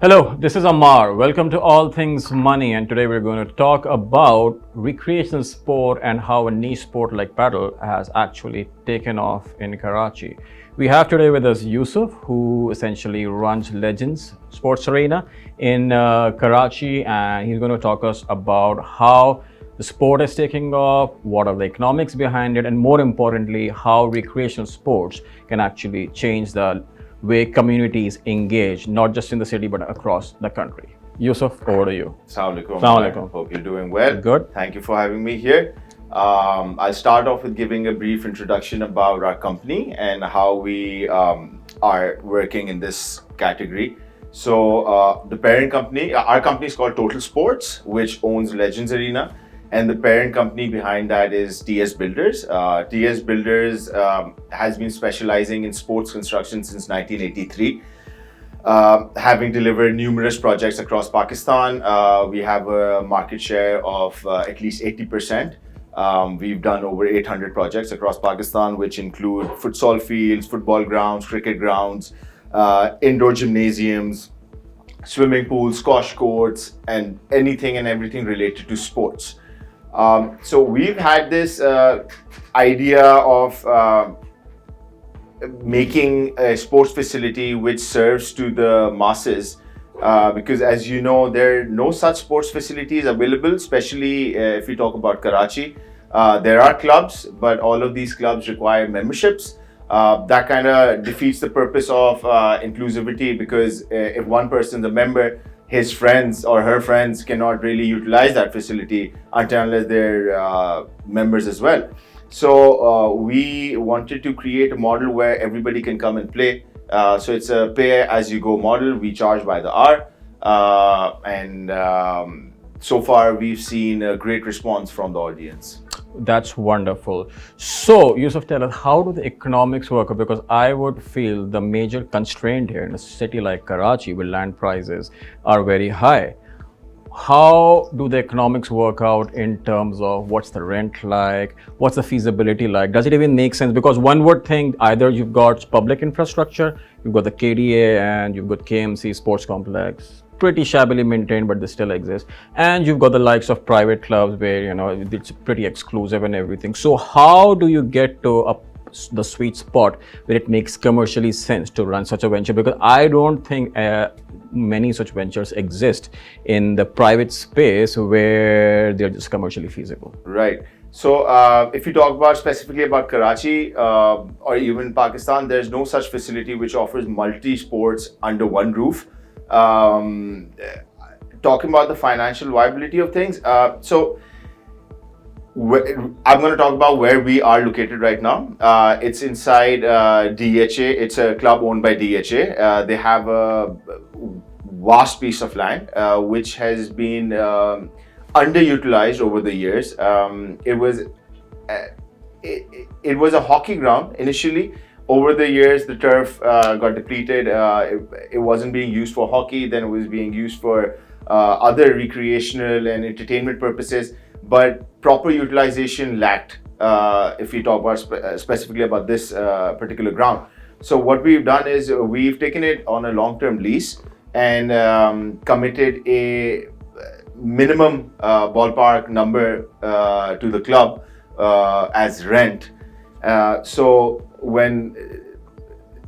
Hello, this is Ammar. Welcome to All Things Money, and today we're going to talk about recreational sport and how a niche sport like paddle has actually taken off in Karachi. We have today with us Yousuf, who essentially runs Legends Sports Arena in Karachi, and he's going to talk us about how the sport is taking off, what are the economics behind it, and more importantly, how recreational sports can actually change the way communities engage, not just in the city but across the country. Yusuf, over to you. Assalamu alaikum. Assalamu alaikum. Hope you're doing well. Good. Thank you for having me here. I'll start off with giving a brief introduction about our company and how we are working in this category. So the parent company, our company is called Total Sports, which owns Legends Arena. And the parent company behind that is TS Builders. TS Builders has been specializing in sports construction since 1983. Having delivered numerous projects across Pakistan, we have a market share of at least 80%. We've done over 800 projects across Pakistan, which include futsal fields, football grounds, cricket grounds, indoor gymnasiums, swimming pools, squash courts, and anything and everything related to sports. So we've had this idea of making a sports facility which serves to the masses, because as you know, there are no such sports facilities available, especially if we talk about Karachi. There are clubs, but all of these clubs require memberships. That kind of defeats the purpose of inclusivity, because if one person's a member, his friends or her friends cannot really utilize that facility unless they're members as well. So we wanted to create a model where everybody can come and play. So it's a pay-as-you-go model. We charge by the hour. And so far, we've seen a great response from the audience. That's wonderful. So, Yusuf, tell us, how do the economics work? Because I would feel the major constraint here in a city like Karachi, where land prices are very high. How do the economics work out in terms of what's the rent like? What's the feasibility like? Does it even make sense? Because one would think either you've got public infrastructure, you've got the KDA, and you've got KMC Sports Complex, pretty shabbily maintained, but they still exist. And you've got the likes of private clubs where, you know, it's pretty exclusive and everything. So how do you get to the sweet spot where it makes commercially sense to run such a venture? Because I don't think many such ventures exist in the private space where they're just commercially feasible. Right. So if you talk about specifically about Karachi or even Pakistan, there's no such facility which offers multi-sports under one roof. Talking about the financial viability of things, so I'm going to talk about where we are located right now. It's inside DHA. It's a club owned by DHA. They have a vast piece of land which has been underutilized over the years. It was a hockey ground initially. Over the years, the turf got depleted. It wasn't being used for hockey. Then it was being used for other recreational and entertainment purposes. But proper utilization lacked, if we talk about specifically about this particular ground. So what we've done is we've taken it on a long-term lease and committed a minimum ballpark number to the club as rent.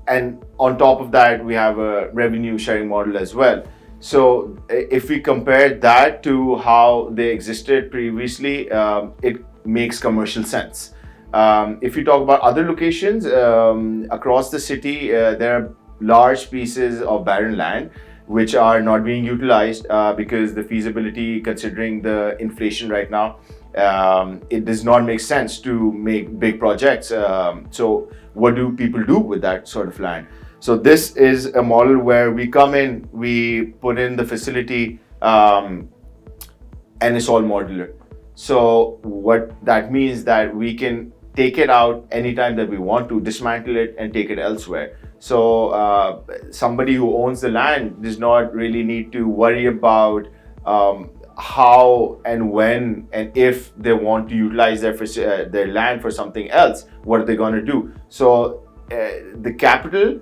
And on top of that, we have a revenue sharing model as well. So if we compare that to how they existed previously, it makes commercial sense. If you talk about other locations across the city, there are large pieces of barren land which are not being utilized because the feasibility, considering the inflation right now, it does not make sense to make big projects. So what do people do with that sort of land? So this is a model where we come in, we put in the facility, and it's all modular. So what that means that we can take it out anytime that we want to, dismantle it and take it elsewhere. So somebody who owns the land does not really need to worry about how and when and if they want to utilize their land for something else. What are they going to do? So the capital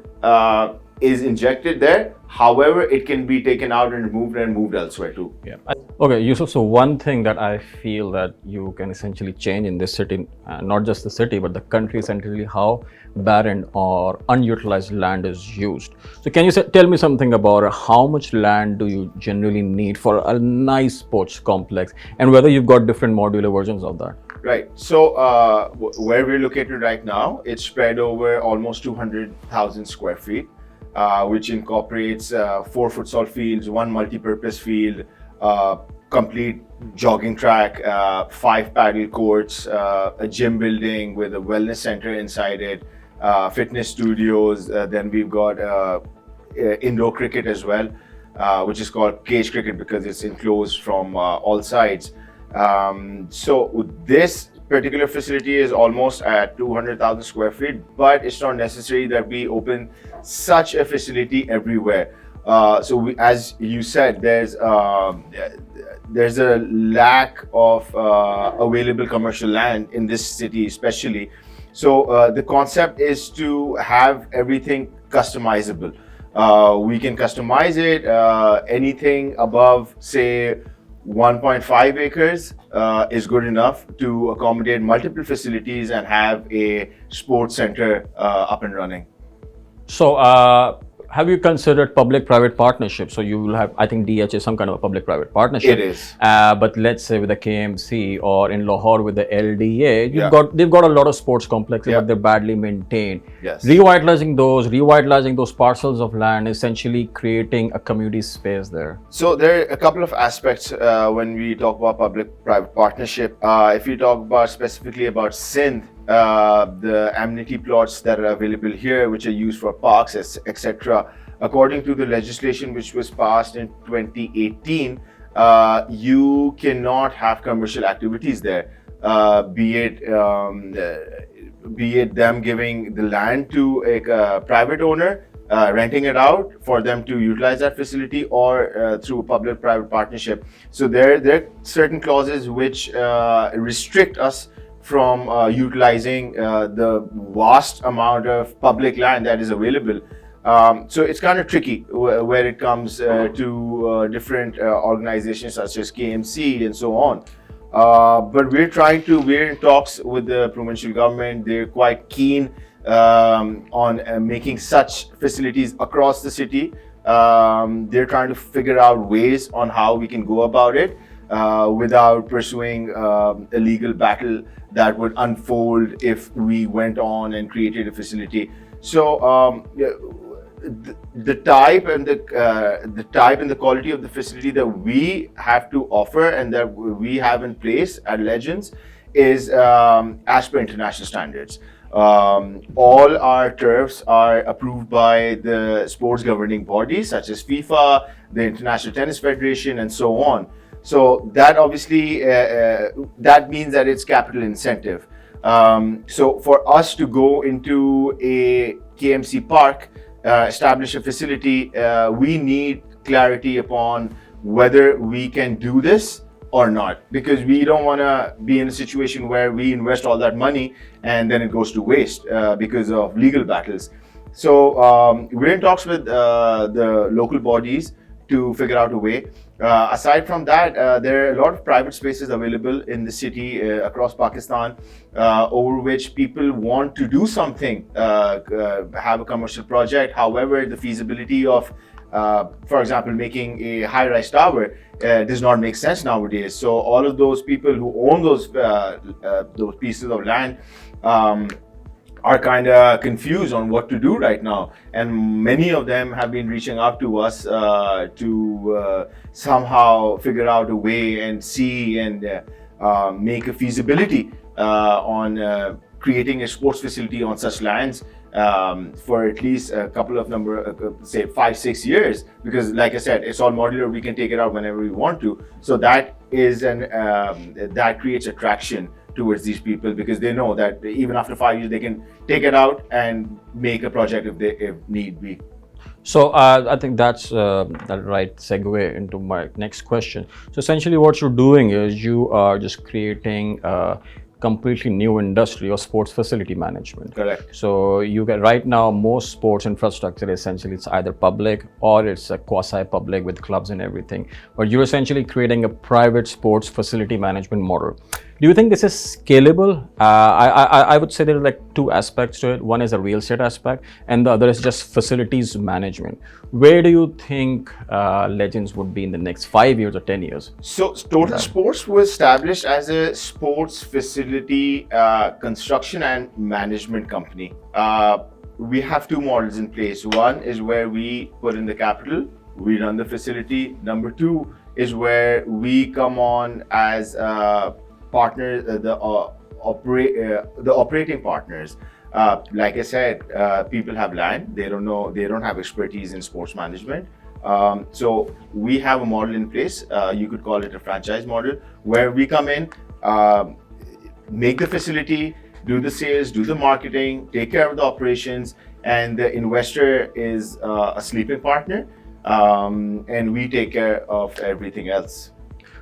is injected there. However, it can be taken out and moved elsewhere too. Yeah. Okay, Yusuf. So one thing that I feel that you can essentially change in this city, not just the city, but the country, essentially how barren or unutilized land is used. So can you tell me something about how much land do you generally need for a nice sports complex, and whether you've got different modular versions of that? Right. So where we're located right now, it's spread over almost 200,000 square feet, which incorporates 4 futsal fields, 1 multi-purpose field, complete jogging track, 5 paddle courts, a gym building with a wellness center inside it, fitness studios. Then we've got indoor cricket as well, which is called cage cricket because it's enclosed from all sides. So this particular facility is almost at 200,000 square feet, but it's not necessary that we open such a facility everywhere. As you said, there's a lack of available commercial land in this city, especially. So the concept is to have everything customizable. We can customize it. Anything above, say, 1.5 acres is good enough to accommodate multiple facilities and have a sports center up and running. So have you considered public-private partnership? So you will have, I think DH is some kind of a public-private partnership. It is. But let's say with the KMC or in Lahore with the LDA, they've got a lot of sports complexes, but they're badly maintained. Yes. Revitalizing those parcels of land, essentially creating a community space there. So there are a couple of aspects when we talk about public-private partnership. If you talk about specifically about Sindh, the amenity plots that are available here, which are used for parks, etc. According to the legislation which was passed in 2018, you cannot have commercial activities there, be it them giving the land to a private owner, renting it out for them to utilize that facility, or through public-private partnership. So there are certain clauses which restrict us from utilizing the vast amount of public land that is available. So it's kind of tricky where it comes to different organizations such as KMC and so on. But we're in talks with the provincial government. They're quite keen on making such facilities across the city. They're trying to figure out ways on how we can go about it without pursuing a legal battle that would unfold if we went on and created a facility. So the type and the quality of the facility that we have to offer and that we have in place at Legends is as per international standards. All our turfs are approved by the sports governing bodies such as FIFA, the International Tennis Federation, and so on. So that obviously that means that it's capital incentive. So for us to go into a KMC park, establish a facility, we need clarity upon whether we can do this or not, because we don't want to be in a situation where we invest all that money and then it goes to waste because of legal battles. So we're in talks with the local bodies to figure out a way. Aside from that, there are a lot of private spaces available in the city across Pakistan over which people want to do something, have a commercial project. However, the feasibility of, for example, making a high-rise tower does not make sense nowadays. So all of those people who own those pieces of land are kind of confused on what to do right now, and many of them have been reaching out to us to somehow figure out a way and see and make a feasibility on creating a sports facility on such lands for at least a couple of say 5-6 years, because like I said, it's all modular. We can take it out whenever we want to. So that is that creates attraction towards these people, because they know that even after 5 years they can take it out and make a project if need be. So I think that's the right segue into my next question. So essentially what you're doing is you are just creating completely new industry of sports facility management. Correct. So you get right now most sports infrastructure essentially it's either public or it's a quasi-public with clubs and everything. But you're essentially creating a private sports facility management model. Do you think this is scalable? I would say there are like two aspects to it. One is a real estate aspect, and the other is just facilities management. Where do you think Legends would be in the next 5 years or 10 years? So Total Sports was established as a sports facility construction and management company. We have two models in place. One is where we put in the capital, we run the facility. Number two is where we come on as partners, the operating partners. Like I said, people have land. They don't have expertise in sports management. So we have a model in place. You could call it a franchise model, where we come in, make the facility, do the sales, do the marketing, take care of the operations, and the investor is a sleeping partner, and we take care of everything else.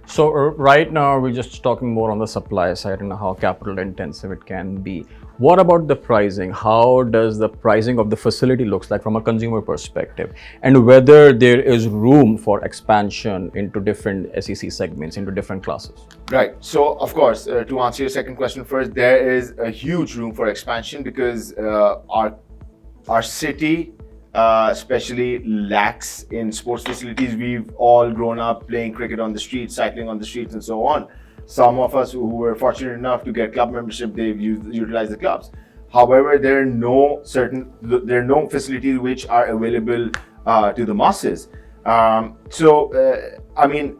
So right now we're just talking more on the supply side and how capital intensive it can be. What about the pricing? How does the pricing of the facility looks like from a consumer perspective, and whether there is room for expansion into different SEC segments, into different classes? Right. So of course, to answer your second question first, there is a huge room for expansion because our city especially lacks in sports facilities. We've all grown up playing cricket on the streets, cycling on the streets, and so on. Some of us who were fortunate enough to get club membership, they've utilized the clubs. However, there are no facilities which are available to the masses. I mean,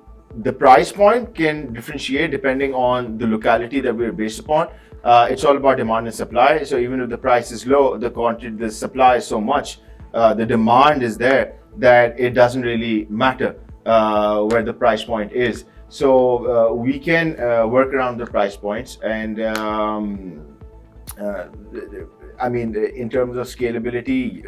the price point can differentiate depending on the locality that we're based upon. It's all about demand and supply. So even if the price is low, the supply is so much, the demand is there that it doesn't really matter where the price point is. So we can work around the price points, and I mean, in terms of scalability,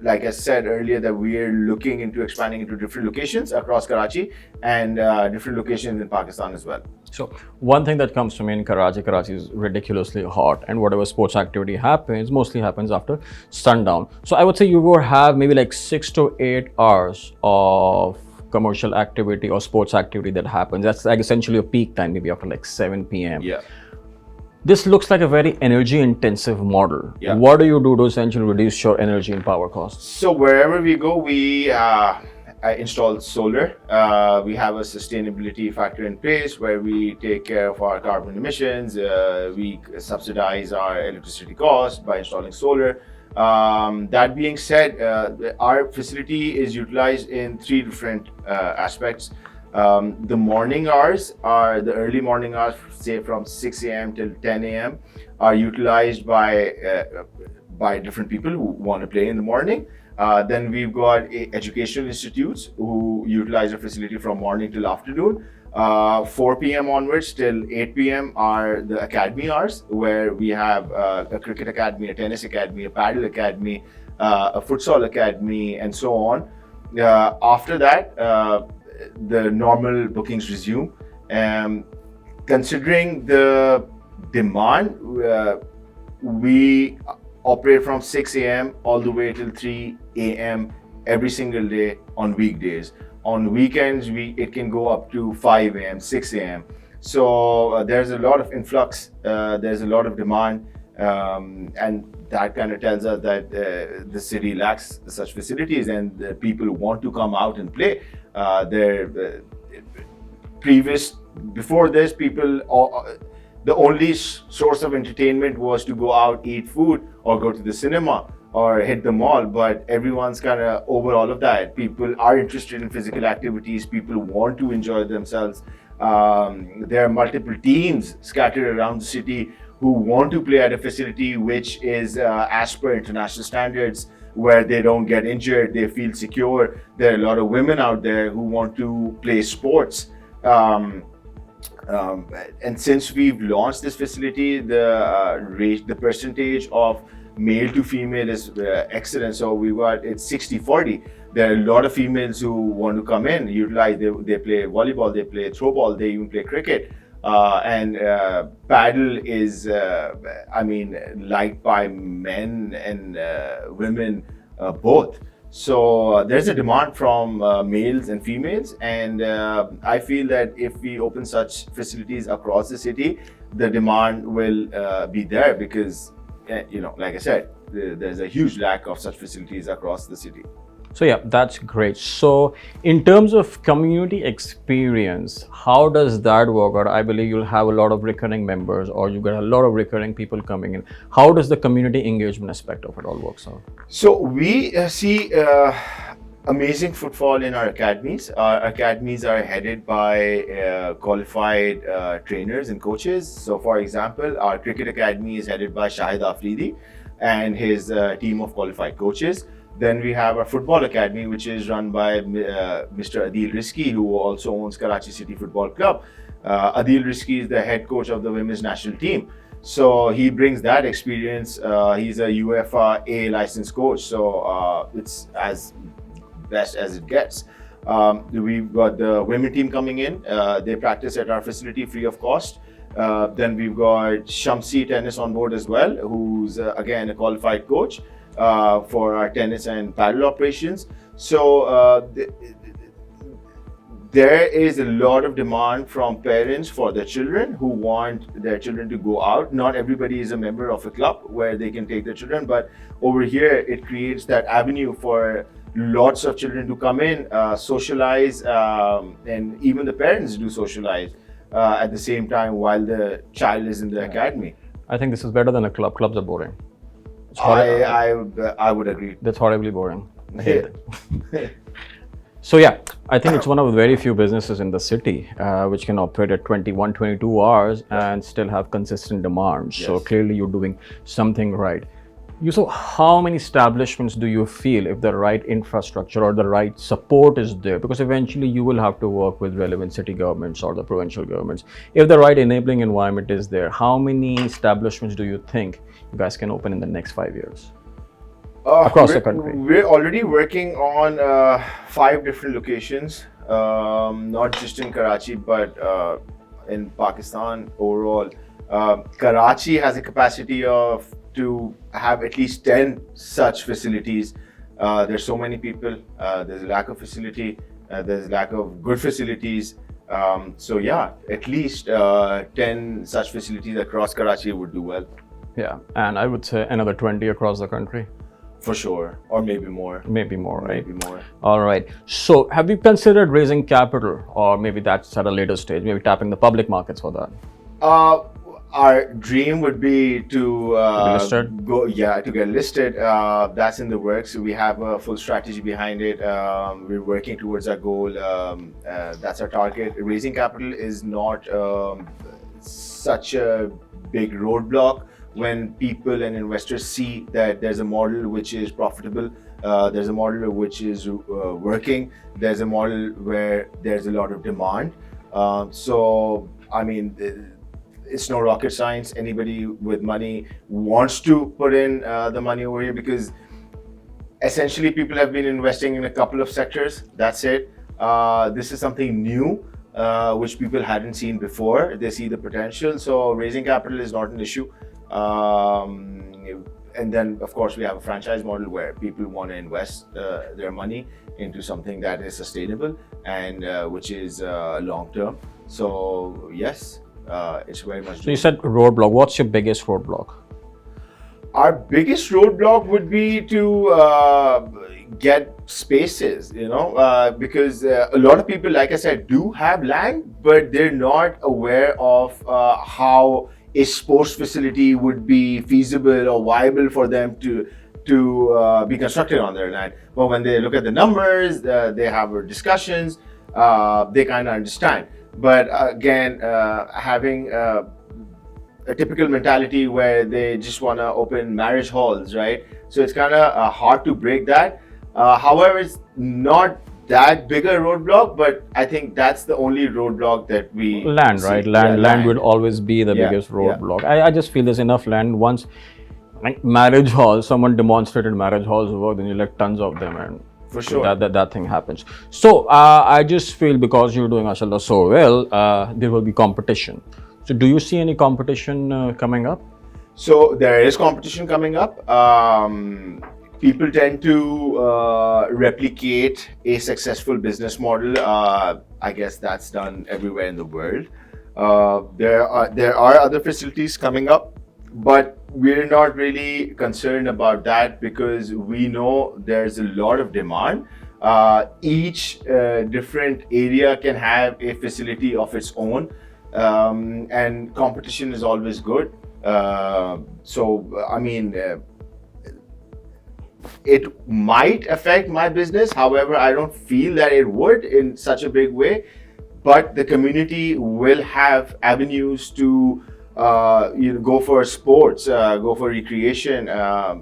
like I said earlier, that we are looking into expanding into different locations across Karachi and different locations in Pakistan as well. So one thing that comes to me in Karachi is ridiculously hot, and whatever sports activity happens, mostly happens after sundown. So I would say you will have maybe like 6 to 8 hours of commercial activity or sports activity that happens. That's like essentially a peak time, maybe after like 7 p.m. Yeah. This looks like a very energy intensive model. Yeah. What do you do to essentially reduce your energy and power costs? So wherever we go, we install solar. We have a sustainability factor in place where we take care of our carbon emissions. We subsidize our electricity costs by installing solar. That being said, our facility is utilized in 3 different aspects. The morning hours are the early morning hours, say from 6 a.m. till 10 a.m. are utilized by different people who want to play in the morning. Then we've got educational institutes who utilize the facility from morning till afternoon. 4 p.m. onwards till 8 p.m. are the academy hours, where we have a cricket academy, a tennis academy, a Padel academy, a futsal academy, and so on. After that, the normal bookings resume. Considering the demand, we operate from 6 a.m. all the way till 3 a.m. every single day on weekdays. On weekends, it can go up to 5 a.m., 6 a.m. So there's a lot of influx, there's a lot of demand, and that kind of tells us that the city lacks such facilities, and people want to come out and play. Before this, the only source of entertainment was to go out, eat food, or go to the cinema, or hit the mall, but everyone's kind of over all of that. People are interested in physical activities. People want to enjoy themselves. There are multiple teams scattered around the city who want to play at a facility which is as per international standards, where they don't get injured, they feel secure. There are a lot of women out there who want to play sports. And since we've launched this facility, the percentage of male to female is excellent. So it's 60-40. There are a lot of females who want to come in, utilize. They play volleyball, they play throw ball, they even play cricket. And Padel is, I mean, liked by men and women both. So there's a demand from males and females, and I feel that if we open such facilities across the city, the demand will be there because, you know, like I said, there's a huge lack of such facilities across the city. So yeah, that's great. So in terms of community experience, how does that work out? I believe you'll have a lot of recurring members, or you get a lot of recurring people coming in. How does the community engagement aspect of it all works out? So we see amazing footfall in our academies. Our academies are headed by qualified trainers and coaches. So for example, our cricket academy is headed by Shahid Afridi and his team of qualified coaches. Then we have our football academy, which is run by Mr. Adil Rizki, who also owns Karachi City Football Club. Adil Rizki is the head coach of the women's national team. So he brings that experience. He's a UEFA A licensed coach, so it's as best as it gets. We've got the women team coming in. They practice at our facility free of cost. Then we've got Shamsi Tennis on board as well, who's again a qualified coach for our tennis and paddle operations. So there is a lot of demand from parents for their children who want their children to go out. Not everybody is a member of a club where they can take their children, but over here it creates that avenue for lots of children to come in, socialize, and even the parents do socialize at the same time while the child is in the academy. I think this is better than a club. Clubs are boring. I would agree. That's horribly boring. I hate it. So yeah, I think it's one of the very few businesses in the city which can operate at 21, 22 hours and still have consistent demand. Yes. So clearly you're doing something right. Yousuf, how many establishments do you feel, if the right infrastructure or the right support is there, because eventually you will have to work with relevant city governments or the provincial governments, if the right enabling environment is there, how many establishments do you think you guys can open in the next 5 years across the country? We're already working on 5 different locations, not just in Karachi, but in Pakistan overall. Karachi has a capacity to have at least 10 such facilities. There's so many people, there's a lack of facility, there's a lack of good facilities. So yeah, at least 10 such facilities across Karachi would do well. Yeah, and I would say another 20 across the country. For sure, or maybe more. Maybe more, right? Maybe more. All right. So have you considered raising capital, or maybe that's at a later stage, maybe tapping the public markets for that? Our dream would be to get listed. That's in the works. We have a full strategy behind it. We're working towards our goal. That's our target. Raising capital is not such a big roadblock when people and investors see that there's a model which is profitable, there's a model which is working, there's a model where there's a lot of demand. So, I mean, it's no rocket science. Anybody with money wants to put in the money over here because essentially people have been investing in a couple of sectors. That's it. This is something new which people hadn't seen before. They see the potential. So raising capital is not an issue. And then of course we have a franchise model where people want to invest their money into something that is sustainable and which is long term. So yes. It's very much. So you said roadblock. What's your biggest roadblock? Our biggest roadblock would be to get spaces, you know, because a lot of people, like I said, do have land, but they're not aware of how a sports facility would be feasible or viable for them to be constructed on their land. But when they look at the numbers, they have discussions, they kind of understand. But again, having a typical mentality where they just want to open marriage halls, right? So it's kind of hard to break that. However, it's not that big a roadblock, but I think that's the only roadblock that we land, see. Right? Land will always be the biggest roadblock. Yeah. I just feel there's enough land. Once, like marriage halls, someone demonstrated marriage halls work, then you like tons of them, and For sure. That thing happens. So I just feel because you're doing mashallah so well, there will be competition. So do you see any competition coming up? So there is competition coming up. People tend to replicate a successful business model. I guess that's done everywhere in the world. There are other facilities coming up, but we're not really concerned about that because we know there's a lot of demand. Each different area can have a facility of its own, and competition is always good. It might affect my business. However, I don't feel that it would in such a big way. But the community will have avenues to go for sports, go for recreation.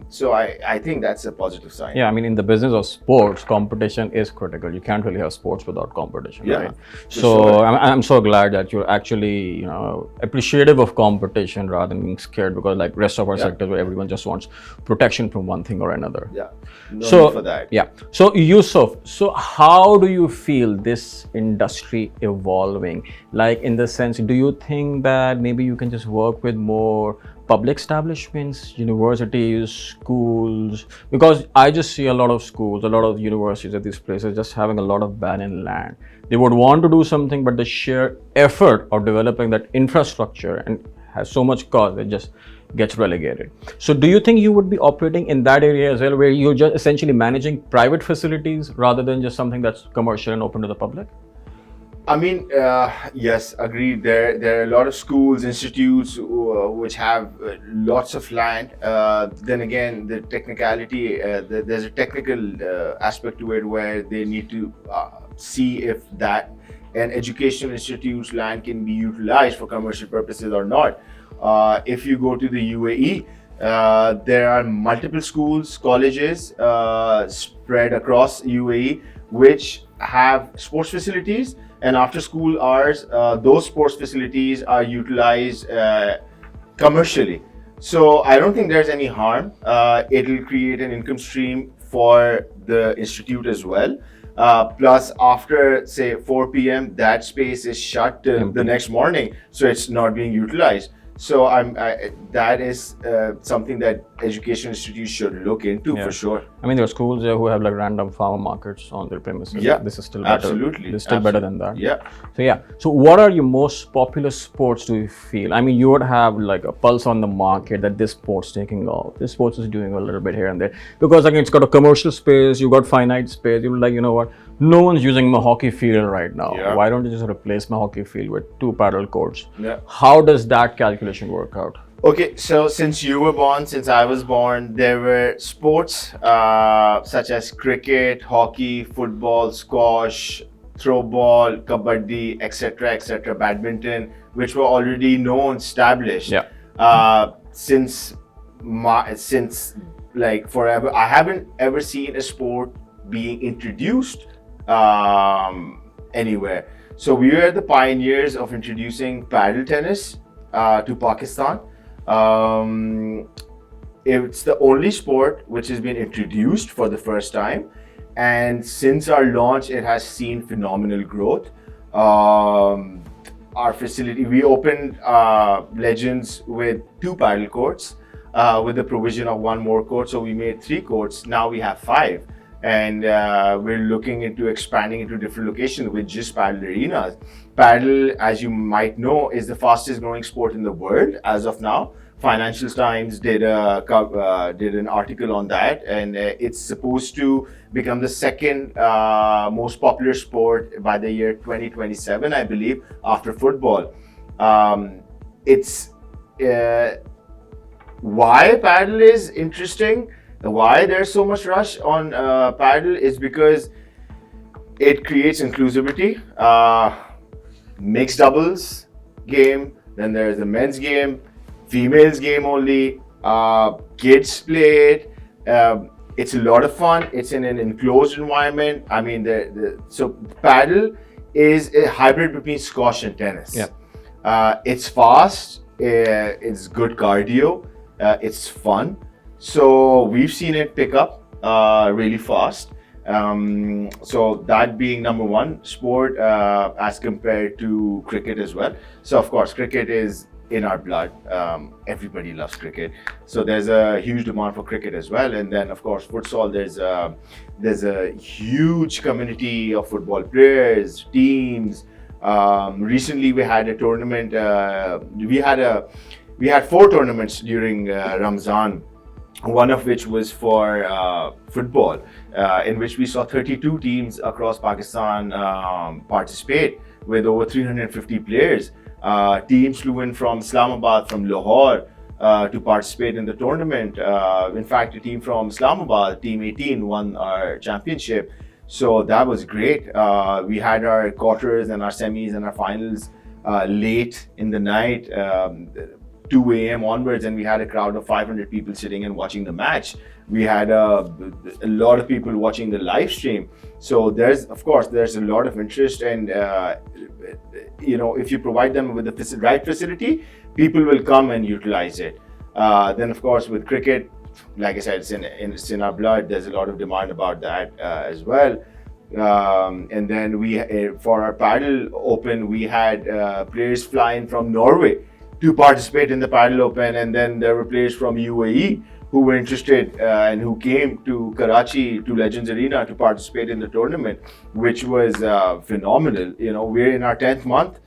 So I think that's a positive sign. Yeah, I mean, in the business of sports, competition is critical. You can't really have sports without competition, Yeah, right? for So sure. I'm so glad that you're actually, appreciative of competition rather than being scared, because like rest of our sectors where everyone just wants protection from one thing or another. Yeah, no So need for that. yeah. So Yusuf, so how do you feel this industry evolving? Like in the sense, do you think that maybe you can just work with more public establishments, universities, schools? Because I just see a lot of schools, a lot of universities at these places just having a lot of barren land. They would want to do something, but the sheer effort of developing that infrastructure and has so much cost, it just gets relegated. So do you think you would be operating in that area as well, where you're just essentially managing private facilities rather than just something that's commercial and open to the public? I mean, yes, agreed. There are a lot of schools, institutes which have lots of land. Then again, the technicality, there's a technical aspect to it where they need to see if that an educational institute's land can be utilized for commercial purposes or not. If you go to the UAE, there are multiple schools, colleges spread across UAE which have sports facilities, and after school hours, those sports facilities are utilized commercially. So I don't think there's any harm. It'll create an income stream for the institute as well. Plus, after say 4 p.m., that space is shut till the next morning, so it's not being utilized. So that is something that education institutes should look into for sure. I mean, there are schools there who have like random farmer markets on their premises. Yeah, this is still better. absolutely. This is still better than that. Yeah. So yeah. So what are your most popular sports, do you feel? I mean, you would have like a pulse on the market that this sport's taking off. This sports is doing a little bit here and there. Because again, it's got a commercial space, you got finite space. You're like, you know what? No one's using my hockey field right now. Yeah. Why don't you just replace my hockey field with 2 paddle courts? Yeah. How does that calculation work out? Okay, so since you were born, since I was born, there were sports such as cricket, hockey, football, squash, throw ball, kabaddi, etc., badminton, which were already known, established. Yeah. Since like forever, I haven't ever seen a sport being introduced anywhere. So we were the pioneers of introducing paddle tennis to Pakistan. It's the only sport which has been introduced for the first time, and since our launch, it has seen phenomenal growth. Our facility, we opened Legends with 2 paddle courts, with the provision of 1 more court, so we made 3 courts. Now we have 5. And we're looking into expanding into different locations with just paddle arenas. Paddle, as you might know, is the fastest growing sport in the world as of now. Financial Times did an article on that, and it's supposed to become the second most popular sport by the year 2027, I believe, after football. It's why paddle is interesting. Why there's so much rush on paddle is because it creates inclusivity. Mixed doubles game, then there's the men's game, females game only, kids play it. It's a lot of fun. It's in an enclosed environment. I mean, so paddle is a hybrid between squash and tennis. Yeah. It's fast. It's good cardio. It's fun. So we've seen it pick up really fast. So that being number one sport as compared to cricket as well. So of course, cricket is in our blood. Everybody loves cricket. So there's a huge demand for cricket as well. And then of course, futsal, there's a huge community of football players, teams. Recently we had a tournament, we had 4 tournaments during Ramzan, one of which was for football, in which we saw 32 teams across Pakistan participate with over 350 players. Teams flew in from Islamabad, from Lahore, to participate in the tournament. In fact, a team from Islamabad, Team 18, won our championship. So that was great. We had our quarters and our semis and our finals late in the night, 2 a.m. onwards, and we had a crowd of 500 people sitting and watching the match. We had a lot of people watching the live stream. So there's a lot of interest, and if you provide them with the right facility, people will come and utilize it. Then of course with cricket, like I said, it's in our blood. There's a lot of demand about that as well. And then for our Padel Open, we had players flying from Norway to participate in the Padel Open, and then there were players from UAE who were interested and who came to Karachi, to Legends Arena, to participate in the tournament, which was phenomenal. We're in our 10th month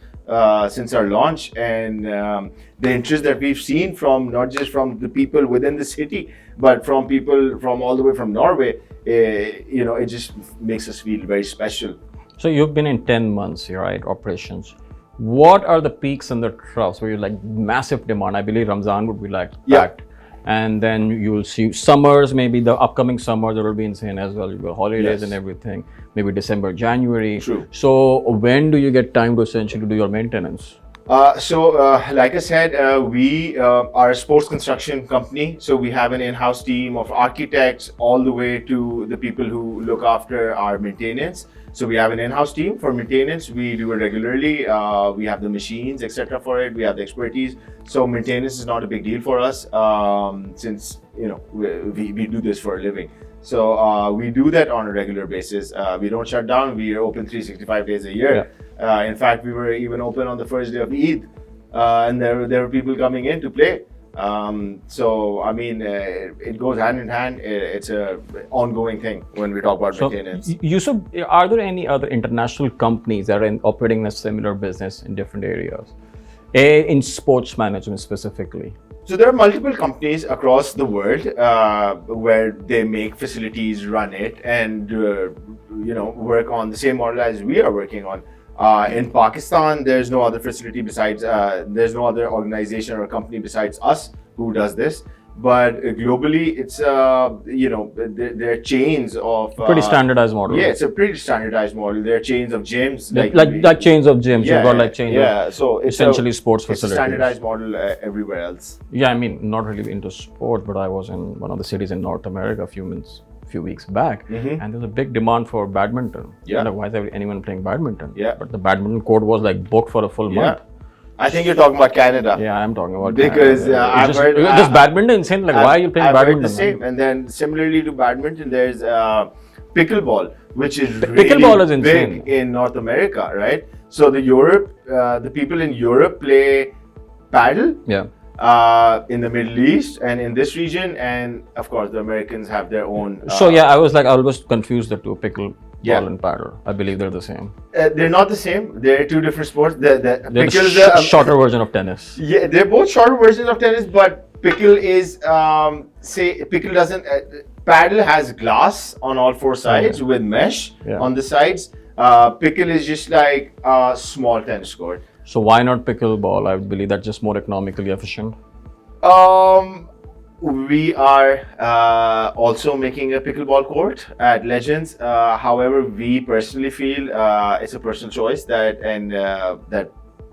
since our launch, and the interest that we've seen from not just from the people within the city, but from people from all the way from Norway, it just makes us feel very special. So you've been in 10 months, right, operations. What are the peaks and the troughs where you like massive demand? I believe Ramzan would be like packed. And then you'll see summers, maybe the upcoming summer that will be insane as well. You got holidays and everything, maybe December, January. True. So when do you get time to essentially do your maintenance? Like I said, we are a sports construction company. So we have an in-house team of architects all the way to the people who look after our maintenance. So we have an in-house team for maintenance. We do it regularly. We have the machines, etc. for it. We have the expertise. So maintenance is not a big deal for us, since we do this for a living. So we do that on a regular basis. We don't shut down. We are open 365 days a year. In fact, we were even open on the first day of Eid, and there were people coming in to play. It goes hand in hand. It's a ongoing thing when we talk about maintenance. Yousuf, are there any other international companies that are operating a similar business in different areas, in sports management specifically? So there are multiple companies across the world where they make facilities, run it, and work on the same model as we are working on. In Pakistan, there's no other facility besides, there's no other organization or company besides us who does this. But globally, it's, there are chains of... pretty standardized model. Yeah, it's a pretty standardized model. There are chains of gyms. Like chains of gyms. You've got like chains of so it's essentially sports facilities. It's a standardized model everywhere else. Yeah, not really into sport, but I was in one of the cities in North America a few weeks back, and there's a big demand for badminton. Like, why is anyone playing badminton? But the badminton court was like booked for a full month. I think you're talking about Canada. Yeah, I'm talking about because Canada. I've heard just badminton insane. Like, why are you playing badminton? Heard the same. And then similarly to badminton, there's pickleball, which is pickleball is insane big in North America, right? So the people in Europe play paddle. In the Middle East and in this region, and of course the Americans have their own. I was always confused the two, pickleball and paddle. I believe they're the same. They're not the same. They're two different sports. They're the shorter version of tennis. Yeah, they're both shorter versions of tennis, but pickle is pickle doesn't. Paddle has glass on all 4 sides with mesh on the sides. Pickle is just like a small tennis court. So why not pickleball? I believe that's just more economically efficient. We are also making a pickleball court at Legends. However, we personally feel it's a personal choice that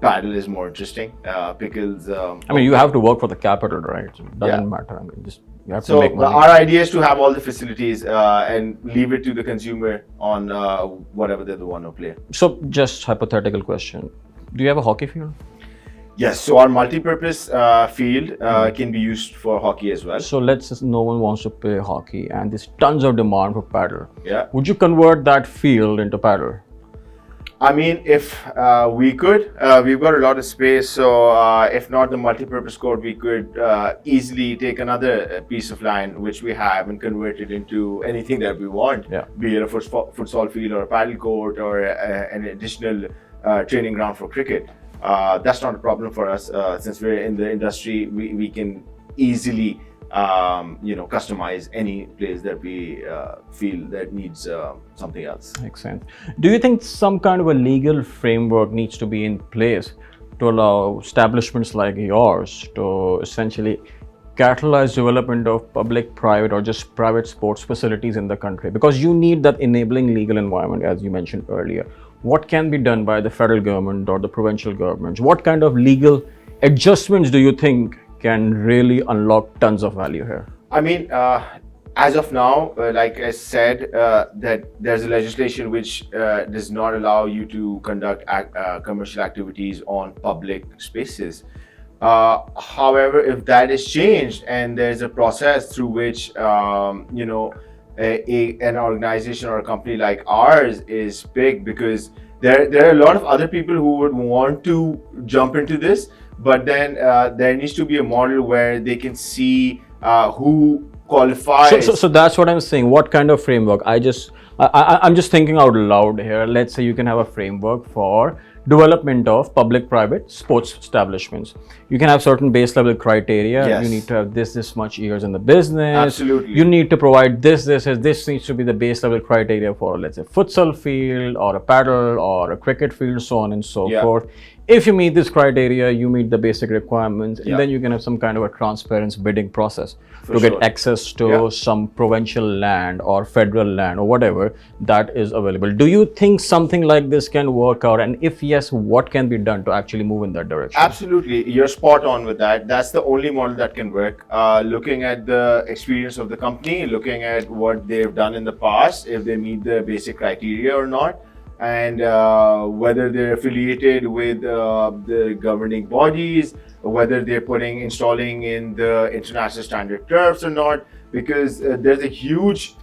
paddle is more interesting. Pickles. You have to work for the capital, right? So it doesn't matter. You have to make money. Our idea is to have all the facilities and leave it to the consumer on whatever they want to play. So, just hypothetical question. Do you have a hockey field? Yes, so our multi-purpose field can be used for hockey as well. So let's say no one wants to play hockey and there's tons of demand for paddle. Yeah. Would you convert that field into paddle? I mean, if we could, we've got a lot of space. So if not the multi-purpose court, we could easily take another piece of land which we have and convert it into anything that we want. Yeah. Be it a futsal field or a paddle court or an additional training ground for cricket. That's not a problem for us since we're in the industry. We can easily customize any place that we feel that needs something else. Makes sense. Do you think some kind of a legal framework needs to be in place to allow establishments like yours to essentially catalyze development of public, private, or just private sports facilities in the country? Because you need that enabling legal environment, as you mentioned earlier. What can be done by the federal government or the provincial governments? What kind of legal adjustments do you think can really unlock tons of value here? I mean, as of now, like I said, that there's a legislation which does not allow you to conduct commercial activities on public spaces. However, if that is changed and there's a process through which an organization or a company like ours is big, because there are a lot of other people who would want to jump into this, but then there needs to be a model where they can see who qualifies. So that's what I'm saying. What kind of framework? I'm just thinking out loud here. Let's say you can have a framework for development of public-private sports establishments. You can have certain base level criteria. Yes. You need to have this much years in the business. Absolutely. You need to provide this needs to be the base level criteria for, let's say, futsal field or a paddle or a cricket field, so on and so forth. If you meet this criteria, you meet the basic requirements, and then you can have some kind of a transparent bidding process to get access to some provincial land or federal land or whatever that is available. Do you think something like this can work out? And if yes, what can be done to actually move in that direction? Absolutely, you're spot on with that. That's the only model that can work. Looking at the experience of the company, looking at what they've done in the past, if they meet the basic criteria or not, and whether they're affiliated with the governing bodies, whether they're installing in the international standard turfs or not, because there's a huge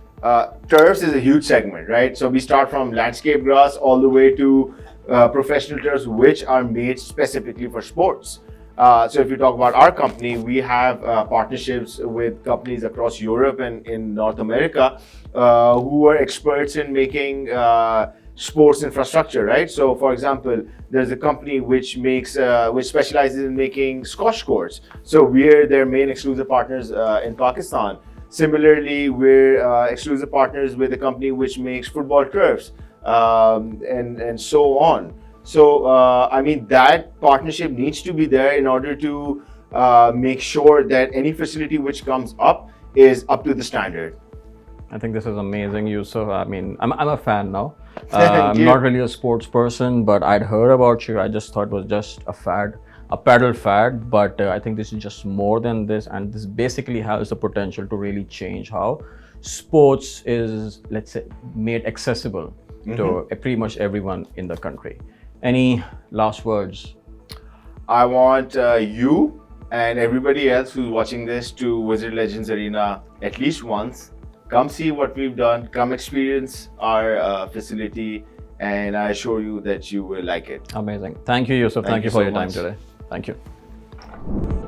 turfs is a huge segment, right? So we start from landscape grass all the way to professional turfs, which are made specifically for sports. So if you talk about our company, we have partnerships with companies across Europe and in North America who are experts in making sports infrastructure, right? So for example, there's a company which specializes in making squash courts. So we're their main exclusive partners in Pakistan. Similarly, we're exclusive partners with a company which makes football turfs and so on. So I mean, that partnership needs to be there in order to make sure that any facility which comes up is up to the standard. I think this is amazing, Yousuf. I mean, I'm a fan now. I'm not really a sports person, but I'd heard about you. I just thought it was just a fad, a paddle fad. But I think this is just more than this, and this basically has the potential to really change how sports is, let's say, made accessible to pretty much everyone in the country. Any last words? I want you and everybody else who's watching this to visit Legends Arena at least once. Come see what we've done, come experience our facility, and I assure you that you will like it. Amazing. Thank you, Yousuf. Thank you for your time today. Thank you.